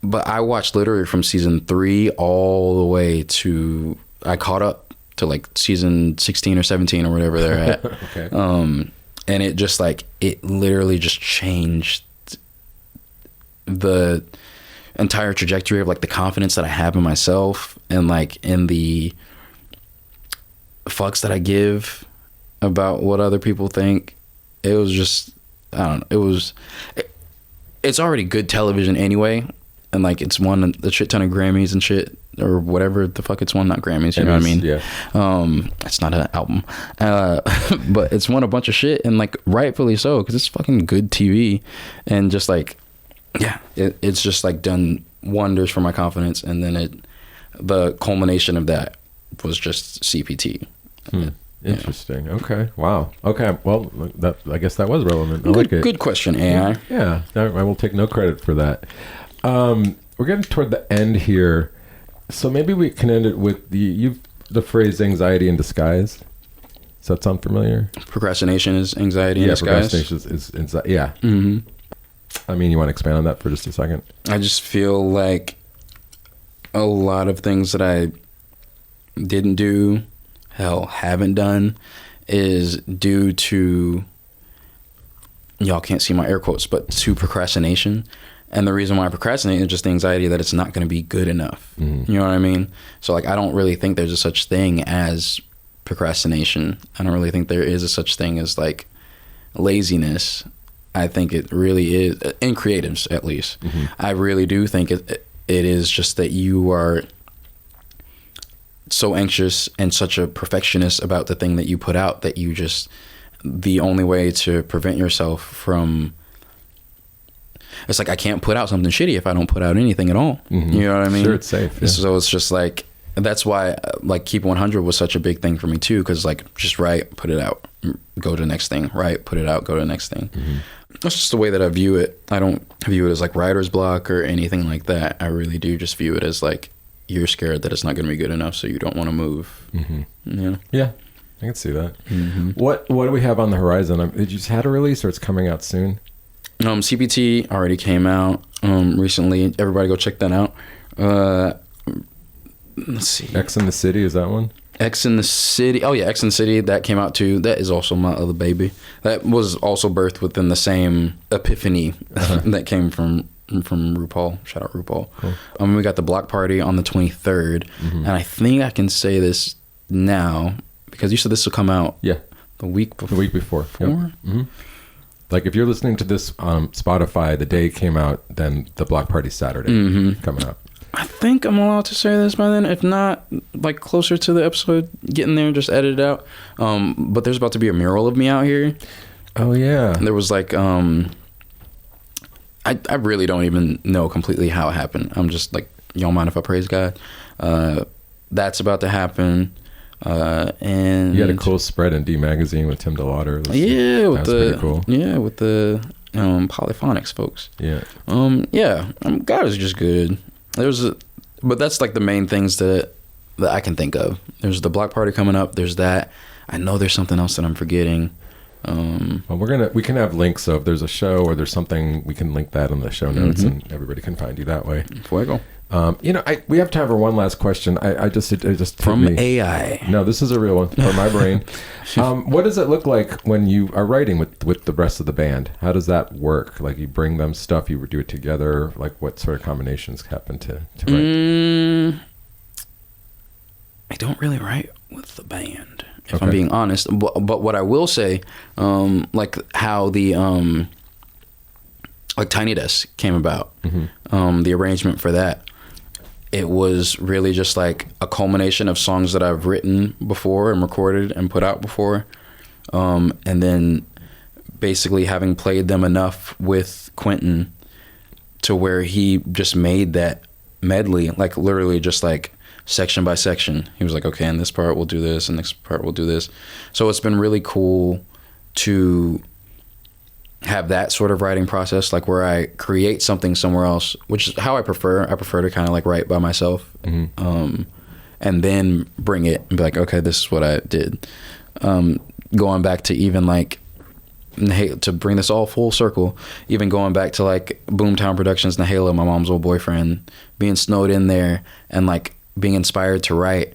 But I watched literally from season 3 all the way to, I caught up to like season 16 or 17 or whatever they're at. Okay. And it just like, it literally just changed the entire trajectory of like the confidence that I have in myself and like in the fucks that I give about what other people think. It was just, I don't know, it's already good television anyway. And like it's won a shit ton of Grammys and shit, or whatever the fuck it's won, not Grammys, you know what I mean? Yeah. It's not an album, but it's won a bunch of shit, and like rightfully so, because it's fucking good TV, and just like, yeah, it's just like done wonders for my confidence. And then the culmination of that was just CPT. Interesting. Yeah. Okay. Wow. Okay. Well, I guess that was relevant. I like it. Good question, AI. Yeah. I will take no credit for that. We're getting toward the end here, so maybe we can end it with the phrase anxiety in disguise. Does that sound familiar? Procrastination is anxiety in disguise. Procrastination is yeah. Mm-hmm. I mean, you want to expand on that for just a second? I just feel like a lot of things that I didn't do, haven't done, is due to, y'all can't see my air quotes, but to procrastination. And the reason why I procrastinate is just the anxiety that it's not going to be good enough. Mm-hmm. You know what I mean? So like, I don't really think there's a such thing as procrastination. I don't really think there is a such thing as like laziness. I think it really is, in creatives at least. I really do think it is just that you are so anxious and such a perfectionist about the thing that you put out that you just, the only way to prevent yourself from, it's like I can't put out something shitty if I don't put out anything at all. You know what I mean? Sure, it's safe. Yeah. So it's just like, that's why like Keep 100 was such a big thing for me too, because like just write, put it out, go to the next thing, write, put it out, go to the next thing. That's just the way that I view it. I don't view it as like writer's block or anything like that. I really do just view it as like you're scared that it's not going to be good enough, so you don't want to move. Yeah, I can see that. What do we have on the horizon? Did you just had a release or it's coming out soon? CPT already came out recently. Everybody go check that out. Let's see. X in the City, is that one? X in the City. Oh yeah, X in the City, that came out too. That is also my other baby. That was also birthed within the same epiphany that came from RuPaul. Shout out RuPaul. Cool. We got the block party on the 23rd, and I think I can say this now because you said this will come out. Yeah, the week before. The week before. Yep. Like if you're listening to this on Spotify, the day it came out, then the block party's Saturday coming up. I think I'm allowed to say this by then. If not, like closer to the episode, getting there, just edit it out. But there's about to be a mural of me out here. Oh yeah. There was like, I really don't even know completely how it happened. I'm just like, you don't mind if I praise God? That's about to happen. And you had a cool spread in D Magazine with Tim DeLauder. That's pretty cool. Yeah, with the polyphonics folks. Yeah. God is just good. But that's like the main things that I can think of. There's the block party coming up. There's that. I know there's something else that I'm forgetting. Well, we can have links. So if there's a show or there's something, we can link that in the show notes, and everybody can find you that way. Fuego. We have time for one last question. It just from AI. No, this is a real one from my brain. What does it look like when you are writing with the rest of the band? How does that work? Like you bring them stuff, you do it together. Like what sort of combinations happen to write? I don't really write with the band, if I'm being honest. But what I will say, like how the like Tiny Desk came about, the arrangement for that. It was really just like a culmination of songs that I've written before and recorded and put out before. And then basically having played them enough with Quentin to where he just made that medley, like literally just like section by section. He was like, okay, in this part we'll do this, and next part we'll do this. So it's been really cool to have that sort of writing process, like where I create something somewhere else, which is how I prefer. I prefer to kind of like write by myself, and then bring it and be like, okay, this is what I did. Going back to even like, to bring this all full circle, even going back to like Boomtown Productions, Nahela, my mom's old boyfriend, being snowed in there and like being inspired to write,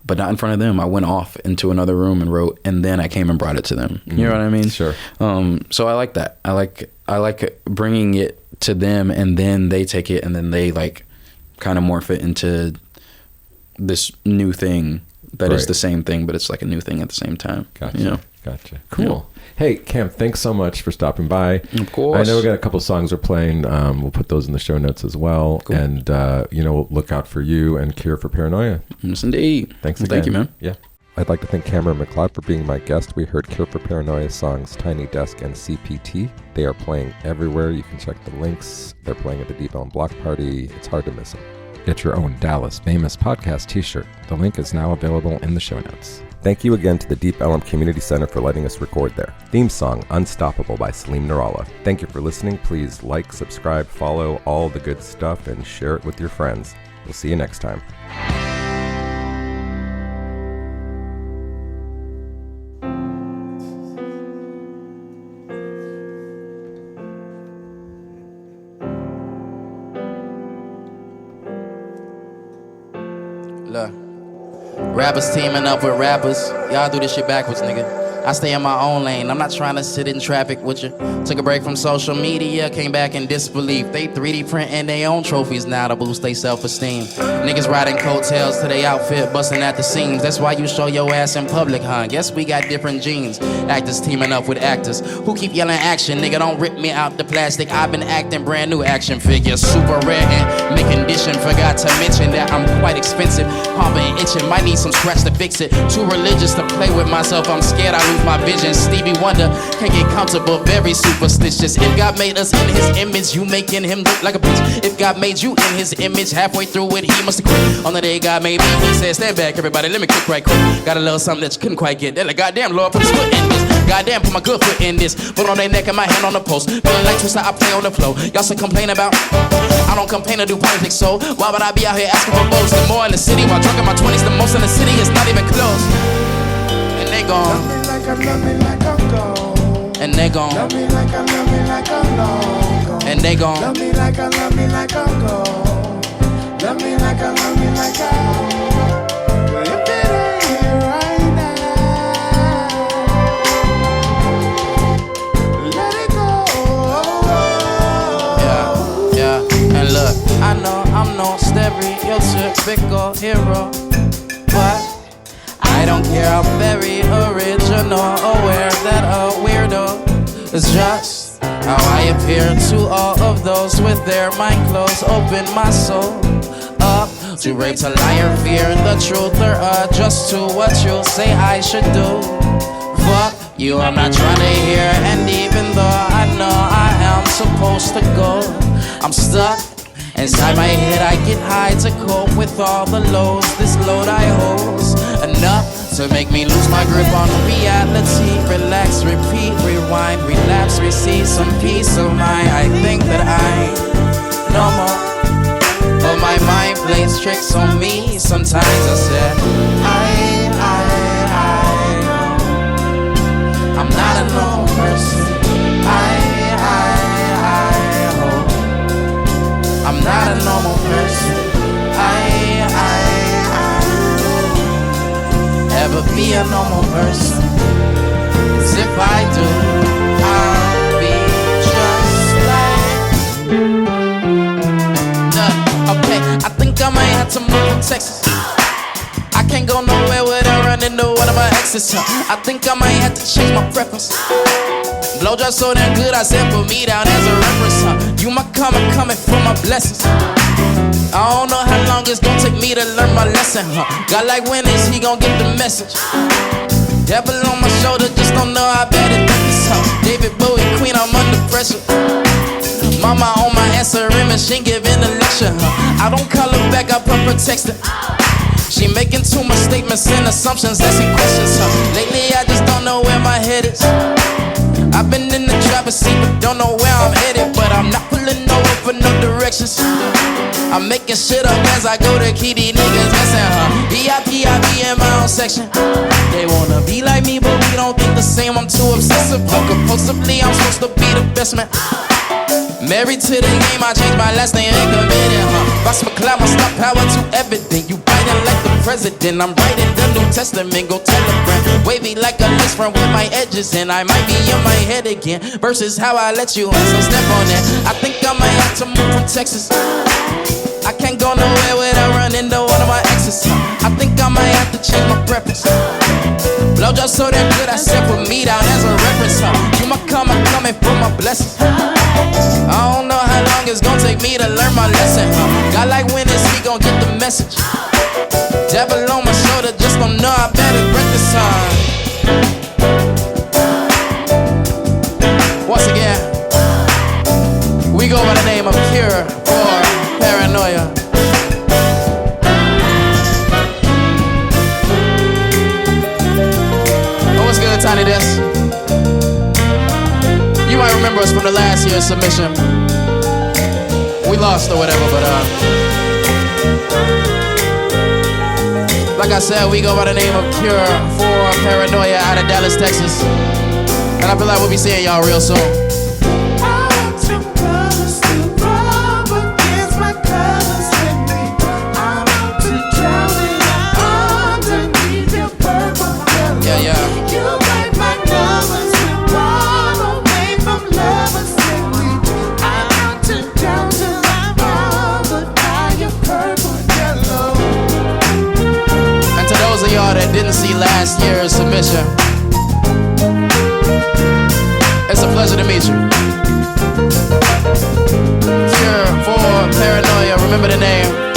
but not in front of them. I went off into another room and wrote, and then I came and brought it to them. You know what I mean? Sure. So I like that. I like bringing it to them, and then they take it, and then they like kind of morph it into this new thing that is the same thing, but it's like a new thing at the same time. Gotcha. You know? Gotcha. Cool. Hey, Cam, thanks so much for stopping by. Of course. I know we got a couple songs we're playing. We'll put those in the show notes as well. Cool. And, we'll look out for you and Cure for Paranoia. Yes, indeed. Thanks again. Thank you, man. Yeah. I'd like to thank Cameron McCloud for being my guest. We heard Cure for Paranoia's songs Tiny Desk and CPT. They are playing everywhere. You can check the links. They're playing at the Deep Ellum Block Party. It's hard to miss them. Get your own Dallas Famous Podcast t-shirt. The link is now available in the show notes. Thank you again to the Deep Ellum Community Center for letting us record there. Theme song, Unstoppable by Salim Nurallah. Thank you for listening. Please like, subscribe, follow, all the good stuff, and share it with your friends. We'll see you next time. Look. Rappers teaming up with rappers. Y'all do this shit backwards, nigga. I stay in my own lane. I'm not trying to sit in traffic with you. Took a break from social media, came back in disbelief. They 3D printing their own trophies now to boost their self-esteem. Niggas riding coattails to their outfit, busting at the seams. That's why you show your ass in public, huh? Guess we got different genes. Actors teaming up with actors who keep yelling action. Nigga, don't rip me out the plastic. I've been acting brand new action figures. Super rare and mint condition. Forgot to mention that I'm quite expensive. Pumping, itching, might need some scratch to fix it. Too religious to play with myself. I'm scared I lose my vision. Stevie Wonder can't get comfortable, very superstitious. If God made us in his image, you making him look like a bitch. If God made you in his image, halfway through it, he must have quit. On the day God made me, he said, stand back, everybody, let me cook right quick. Got a little something that you couldn't quite get. They're like, goddamn, Lord, put his foot in this. Goddamn, put my good foot in this. Foot on their neck and my hand on the post. Feeling like Twister, I play on the flow. Y'all should complain about. I don't complain or do politics, so why would I be out here asking for votes? The more in the city, while drunk in my 20s, the most in the city is not even close. And they gone. Love me like I'm gone. And they gone. Love me like I love me like I'm long gone. And they gone. Love me like I love me like I'm gone. Love me like I love me like I'm. But if it ain't here right now, let it go. Yeah. And look, I know I'm no stereotypical hero, but I don't care, I'm very original, aware that a weirdo is just how I appear to all of those with their mind closed. Open my soul up to rape, to liar, fear the truth, or adjust to what you say I should do. Fuck you, I'm not trying to hear, and even though I know I am supposed to go, I'm stuck inside my head. I get high to cope with all the lows. This load I hold's enough to make me lose my grip on reality. Relax, repeat, rewind, relapse, receive some peace of mind. I think that I no more, but my mind plays tricks on me. Sometimes I said I'm not a normal person. I'm not a normal person. Ever be a normal person? 'Cause if I do, I'll be just like. Okay, I think I might have to move from Texas. I can't go nowhere without running into one of my exes. I think I might have to change my preference. Blowjob so damn good, I said put me down as a reference. You my coming for my blessings. I don't know how long it's gonna take me to learn my lesson. God like when is he gonna get the message? Devil on my shoulder, just don't know how bad it is. David Bowie, queen, I'm under pressure. Mama on my answering machine giving a lecture. I don't call her back, I put her texting. She making too much statements and assumptions, asking questions. Lately I just don't know where my head is. I've been in the driver's seat, but don't know where I'm headed. But I'm not pulling over for no directions. I'm making shit up as I go to keep these niggas messing, VIP, I be in my own section. They wanna be like me, but we don't think the same. I'm too obsessive, but compulsively I'm supposed to be the best man. Married to the game, I changed my last name inconvenient, Boss McCloud, my star power too evident. You biting like the president, I'm writing the New Testament. Go tell a friend, wavy like a lace front with my edges, and I might be in my head again. Versus how I let you in, so step on that. I think I might have to move from Texas. I can't go nowhere without running into one of my exes. I think I might have to change my preference. Blowjob so damn good, I said put me down as a reference. You my coming for my blessings. I don't know how long it's gonna take me to learn my lesson. God like when is he gonna get the message? Devil on my shoulder, just don't know I better break this time. Once again, we go by the name of Cure for Paranoia. Oh, what's good, Tiny Desk? You might remember us from the last year's submission. We lost or whatever, but like I said, we go by the name of Cure for Paranoia out of Dallas, Texas. And I feel like we'll be seeing y'all real soon. Yeah. You break my y'all that didn't see last year's submission. It's a pleasure to meet you. Cure for Paranoia, remember the name.